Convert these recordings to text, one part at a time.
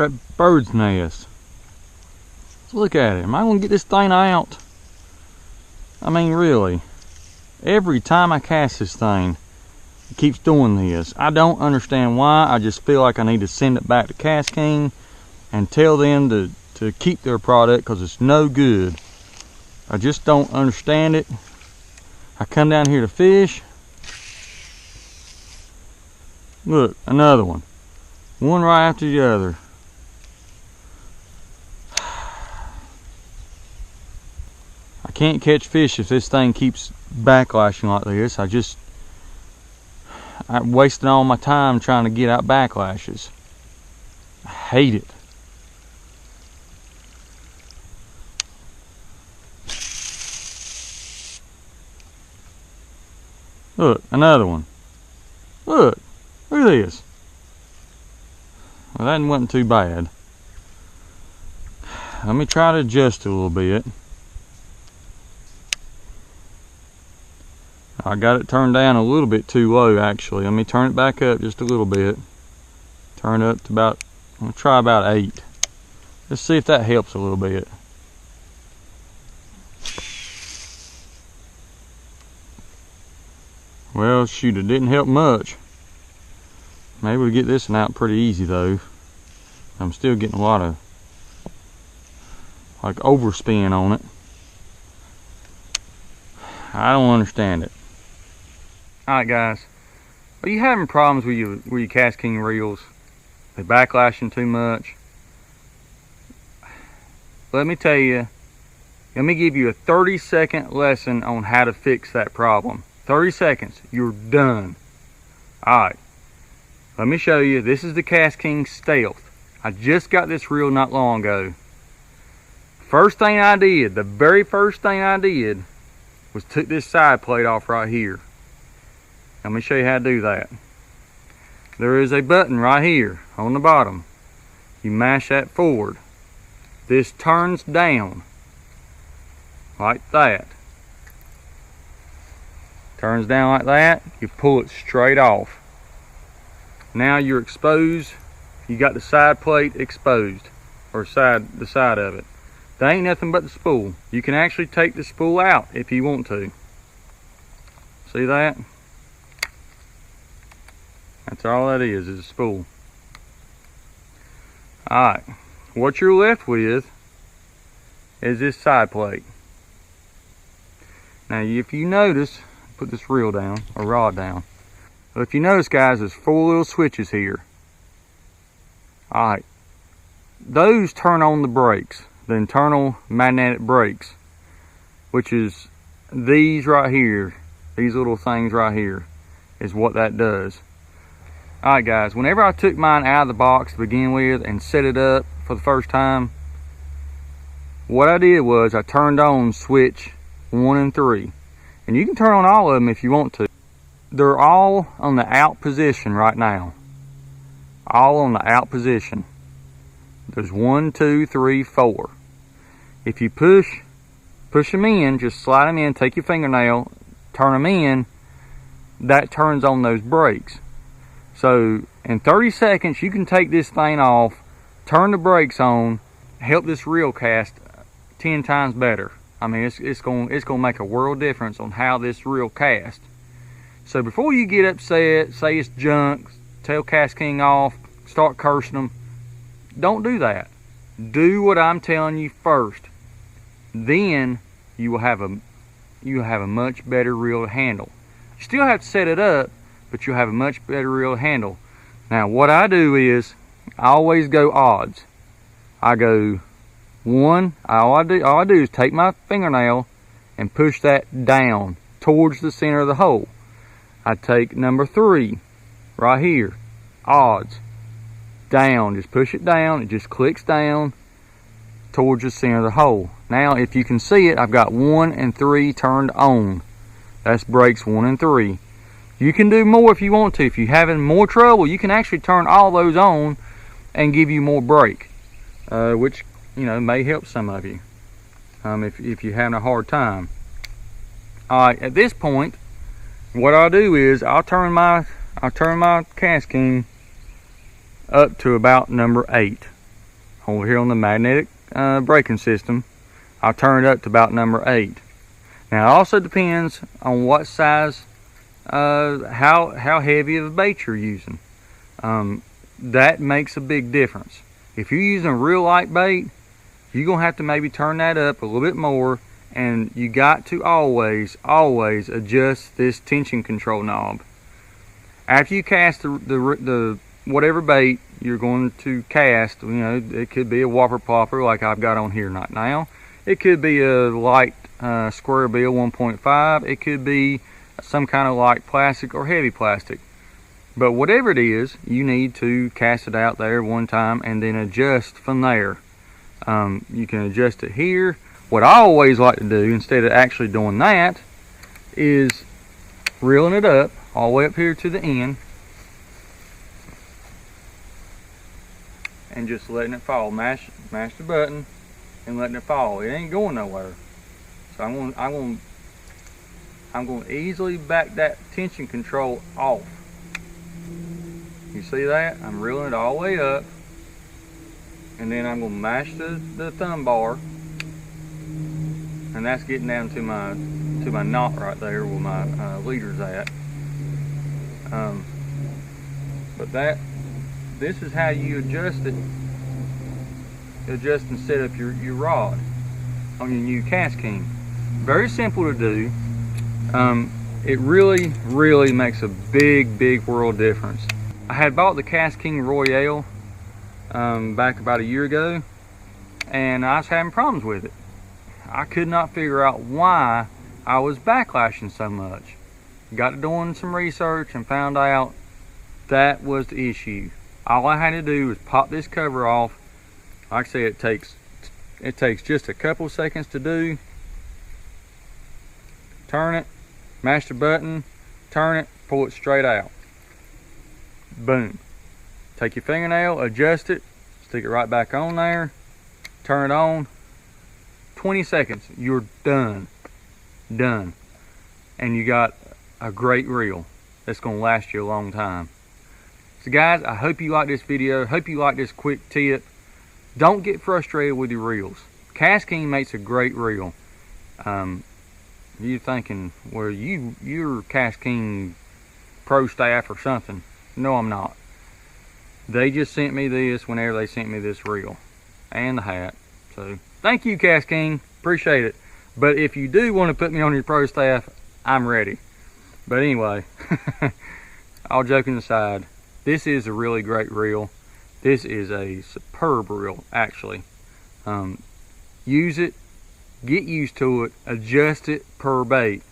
at that bird's nest. Look at it. Am I going to get this thing out? I mean, really. Every time I cast this thing, it keeps doing this. I don't understand why. I just feel like I need to send it back to KastKing and tell them to keep their product because it's no good. I just don't understand it. I come down here to fish. Look, another one. One right after the other. I can't catch fish if this thing keeps backlashing like this. I'm wasting all my time trying to get out backlashes. I hate it. Look, another one. Look at this. Well, that wasn't too bad. Let me try to adjust it a little bit. I got it turned down a little bit too low, actually. Let me turn it back up just a little bit. Turn it up to about, I'm gonna try about 8. Let's see if that helps a little bit. Well, shoot, it didn't help much. Maybe we'll get this one out pretty easy though. I'm still getting a lot of like overspin on it. I don't understand it. Alright guys, are you having problems with your KastKing reels? They backlashing too much? Let me tell you, let me give you a 30-second lesson on how to fix that problem. 30 seconds, you're done. Alright, let me show you. This is the KastKing Stealth. I just got this reel not long ago. First thing I did, the very first thing I did was took this side plate off right here. Let me show you how to do that. There is a button right here on the bottom. You mash that forward. This turns down like that. Turns down like that. You pull it straight off. Now you're exposed. You got the side plate exposed, or the side of it. That ain't nothing but the spool. You can actually take the spool out if you want to. See that? That's all that is a spool. Alright, what you're left with is this side plate. Now if you notice, put this reel down, or rod down. Well, if you notice guys, there's 4 little switches here. Alright, those turn on the brakes, the internal magnetic brakes, which is these right here. These little things right here is what that does. Alright guys, whenever I took mine out of the box to begin with and set it up for the first time, what I did was I turned on switch 1 and 3. And you can turn on all of them if you want to. They're all on the out position right now. All on the out position. There's 1, 2, 3, 4. If you push them in, just slide them in, take your fingernail, turn them in, that turns on those brakes. So in 30 seconds you can take this thing off, turn the brakes on, help this reel cast 10 times better. I mean, it's gonna make a world difference on how this reel casts. So before you get upset, say it's junk, tell KastKing off, start cursing them, don't do that. Do what I'm telling you first. Then you will have a much better reel to handle. You still have to set it up, but you'll have a much better reel to handle. Now what I do is I always go odds. I go 1, all I do is take my fingernail and push that down towards the center of the hole. I take number 3 right here, odds, down, just push it down, it just clicks down towards the center of the hole. Now if you can see it, I've got 1 and 3 turned on. That's brakes 1 and 3. You can do more if you want to. If you're having more trouble, you can actually turn all those on and give you more brake, which may help some of you if you're having a hard time. Alright, at this point what I'll do is I'll turn my KastKing up to about number 8. over here on the magnetic braking system, I'll turn it up to about number 8. Now it also depends on what size, how heavy of a bait you're using. That makes a big difference. If you're using a real light bait, you're going to have to maybe turn that up a little bit more, and you got to always adjust this tension control knob. After you cast the whatever bait you're going to cast, you know, it could be a whopper plopper like I've got on here right now. It could be a light square bill 1.5. It could be some kind of light plastic or heavy plastic. But whatever it is, you need to cast it out there one time and then adjust from there. You can adjust it here. What I always like to do, instead of actually doing that, is reeling it up all the way up here to the end and just letting it fall. Mash the button and letting it fall. It ain't going nowhere. So I'm going to easily back that tension control off. You see that? I'm reeling it all the way up, and then I'm going to mash the thumb bar, and that's getting down to my knot right there where my leader's at. But this is how you adjust it. Adjust and set up your rod on your new KastKing. Very simple to do. It really makes a big world difference. I had bought the KastKing Royale back about a year ago, and I was having problems with it. I could not figure out why I was backlashing so much. Got to doing some research and found out that was the issue. All I had to do was pop this cover off. Like I say, it takes just a couple seconds to do. Turn it, mash the button, turn it, pull it straight out. Boom. Take your fingernail, adjust it, stick it right back on there, turn it on. 20 seconds, you're done. Done. And you got a great reel that's going to last you a long time. So guys, I hope you like this video. Hope you like this quick tip. Don't get frustrated with your reels. KastKing makes a great reel. You're thinking, well, you're KastKing pro staff or something. No, I'm not. They just sent me this whenever they sent me this reel and the hat. So thank you, KastKing. Appreciate it. But if you do want to put me on your pro staff, I'm ready. But anyway, all joking aside, this is a really great reel. This is a superb reel, actually. Use it, get used to it, adjust it per bait,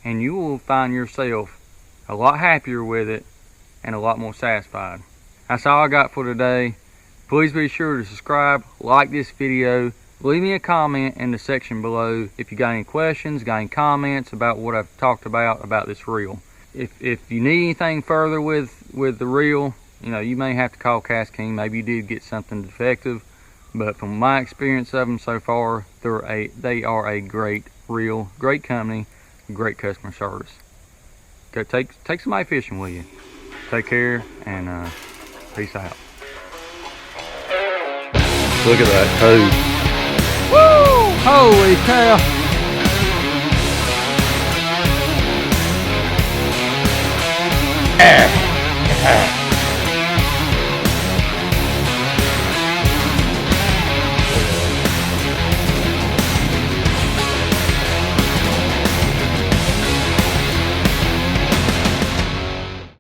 and you will find yourself a lot happier with it and a lot more satisfied. That's all I got for today. Please be sure to subscribe, like this video, leave me a comment in the section below if you got any questions, got any comments about what I've talked about this reel. If you need anything further with the reel, you know, you may have to call KastKing. Maybe you did get something defective, but from my experience of them so far, they are a great reel, great company, great customer service. Go take somebody fishing with you. Take care and peace out. Look at that toad. Woo! Holy cow!